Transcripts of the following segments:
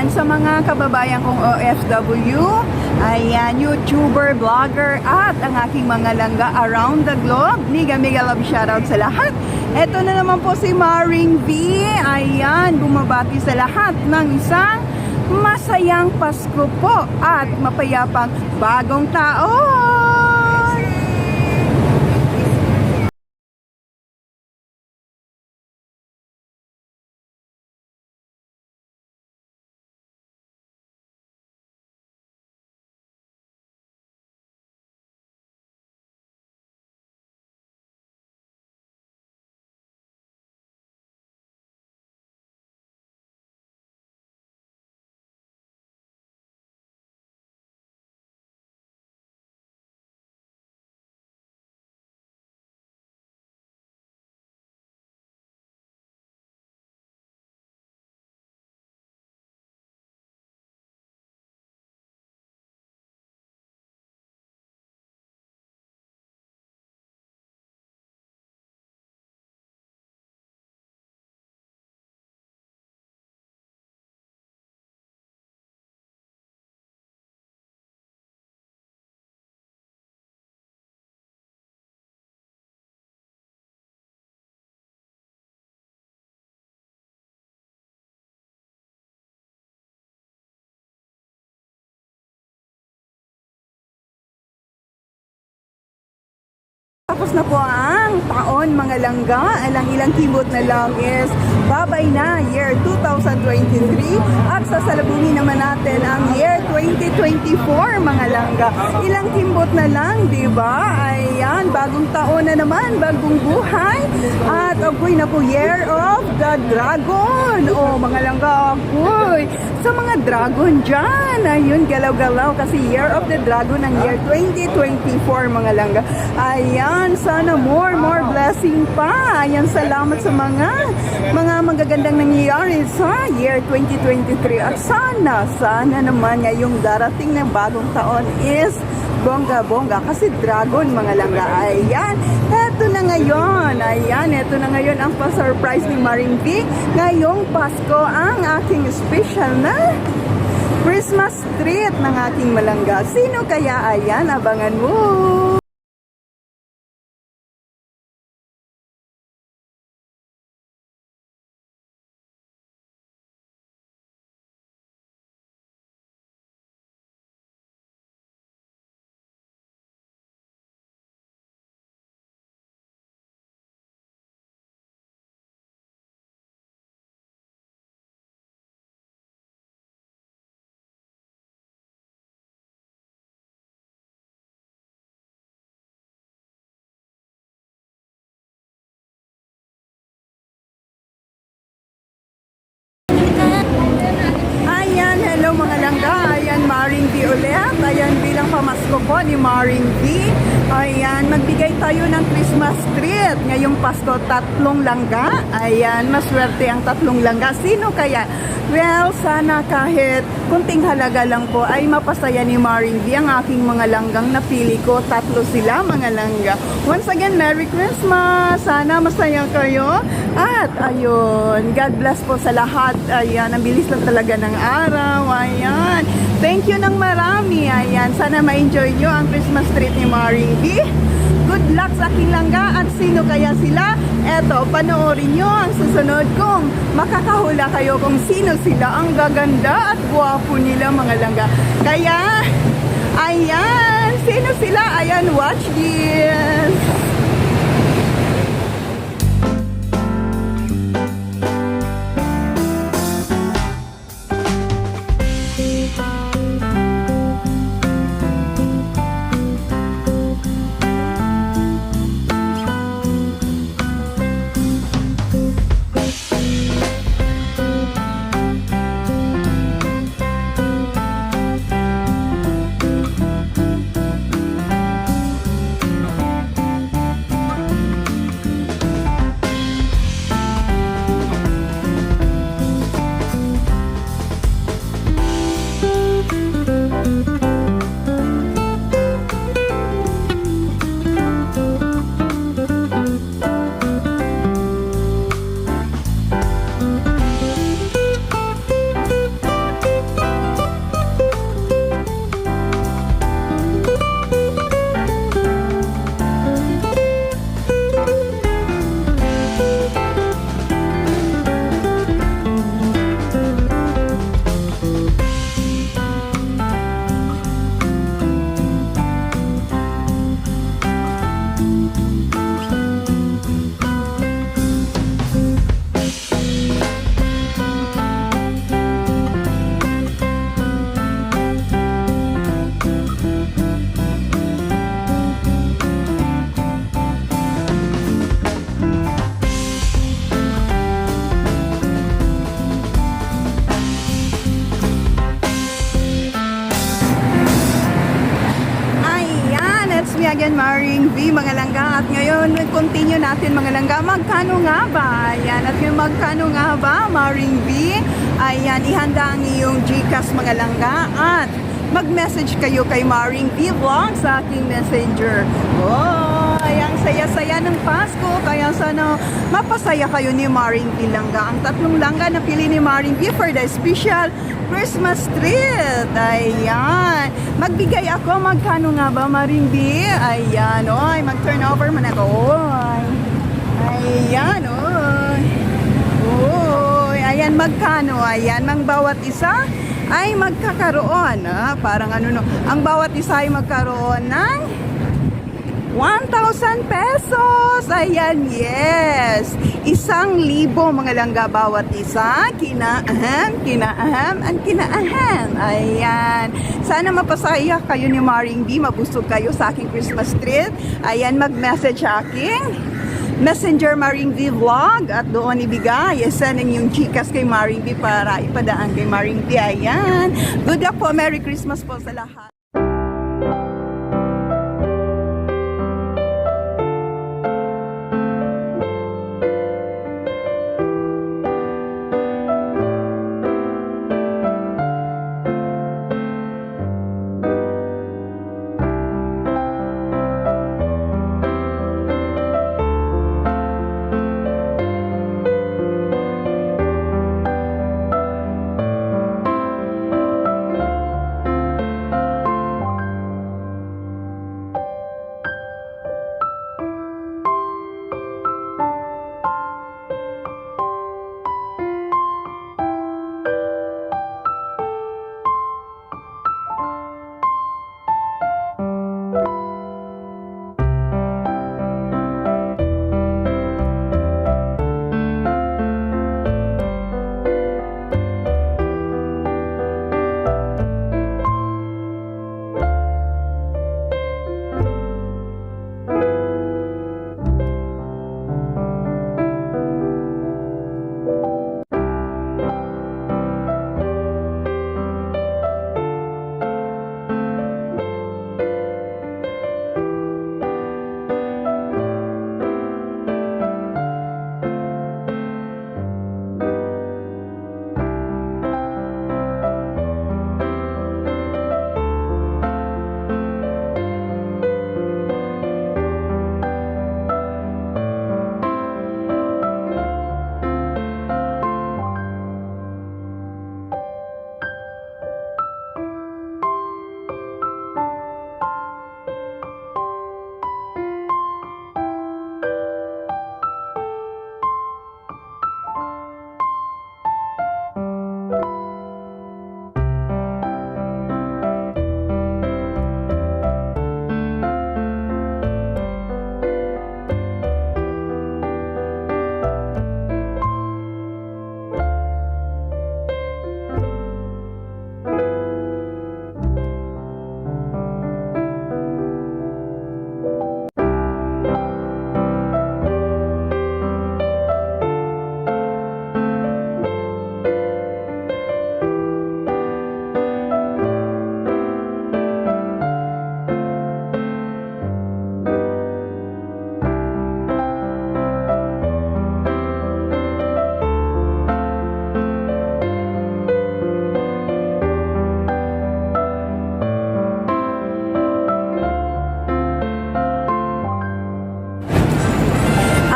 ayan, sa mga kababayan kong OFW, ayan, YouTuber, vlogger, at ang aking mga langga around the globe. Mega love shoutout sa lahat. Ito na naman po si Maring V. Ayan, bumabati sa lahat ng isang masayang Pasko po at mapayapang bagong taon. Tapos na po ang taon mga langga. Ilang kibot na lang is babay na year 2023 at sasalubungin naman natin ang year 2024 mga langga. Ilang kimbot na lang, di ba? Ayan, bagong taon na naman, bagong buhay. At agoy na po year of the dragon. Oh, mga langga, agoy. Sa mga dragon dyan, ayun, galaw-galaw kasi year of the dragon ang year 2024 mga langga. Ayan, sana more blessing pa. Ayan, salamat sa mga magagandang nangyayari sa year 2023. At sana naman ngayong darating na bagong taon is bongga-bongga kasi dragon mga langga. Ayan, eto na ngayon ang pa-surprise ni Maring V. Ngayong Pasko ang aking special na Christmas treat ng aking malangga. Sino kaya? Ayan, abangan mo. Hello mga langga, ayan Maring V ulit. Ayan, bilang pamasko po ni Maring V. Ayan, magbigay tayo ng Christmas treat. Ngayong Pasko, 3 langga. Ayan, maswerte ang 3 langga. Sino kaya? Well, sana kahit kunting halaga lang po ay mapasaya ni Maring V ang aking mga langgang napili ko. 3 sila mga langga. Once again, Merry Christmas! Sana masaya kayo. At ayun, God bless po sa lahat. Ayan, ang bilis lang talaga ng araw. Ayan, thank you ng marami. Ayan, sana ma-enjoy nyo ang Christmas treat ni Maring V. Good luck sa aking langga. At sino kaya sila? Eto, panoorin nyo ang susunod kong makakahula kayo kung sino sila. Ang gaganda at guwapo nila mga langga. Kaya, ayan, sino sila? Ayan, watch this. continue natin mga langga. Magkano nga ba? Ayan. At yung magkano nga ba, Maring V? Ayan, ihanda ang iyong GCash mga langga. At mag-message kayo kay Maring V Vlog sa aking messenger. Oh, ayan, saya-saya ng Pasko. Kaya sana mapasaya kayo ni Maring V langga. Ang tatlong langga na pili ni Maring V for the special Christmas treat. Ayan. Magbigay ako. Magkano nga ba, Maring V? Ayan. Oy, mag-turn over man ako. Oy. Ayan. Oy. Oy. Ayan, magkano? Ayan, mang bawat isa ay magkakaroon. Parang ano no. Ang bawat isa ay magkaroon ng 1,000 pesos. Ayan, yes. 1,000 mga langga bawat isa. Kinaahem, and kinaahem. Ayan. Sana mapasaya kayo ni Maring V. Mabusog kayo sa aking Christmas treat. Ayan, mag-message sa aking Messenger Maring V Vlog at doon ibigay. Send yung GCash kay Maring V para ipadaan kay Maring V. Ayan. Good luck po. Merry Christmas po sa lahat.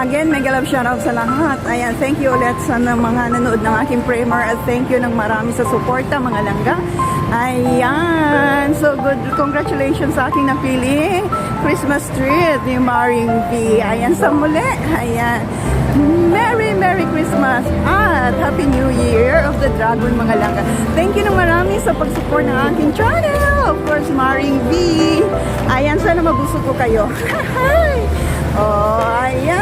Again, mega love shoutout sa lahat. Ayan, thank you ulit sa mga nanood ng aking primer at thank you ng marami sa suporta mga langga. Ayan, so good. Congratulations sa aking napili Christmas treat ni Maring V. Ayan, sa muli. Ayan. Merry Christmas at Happy New Year of the Dragon mga langga. Thank you ng marami sa pag-support ng aking channel. Of course, Maring V. Ayan, sana mabusog ko kayo. Oh, ayan.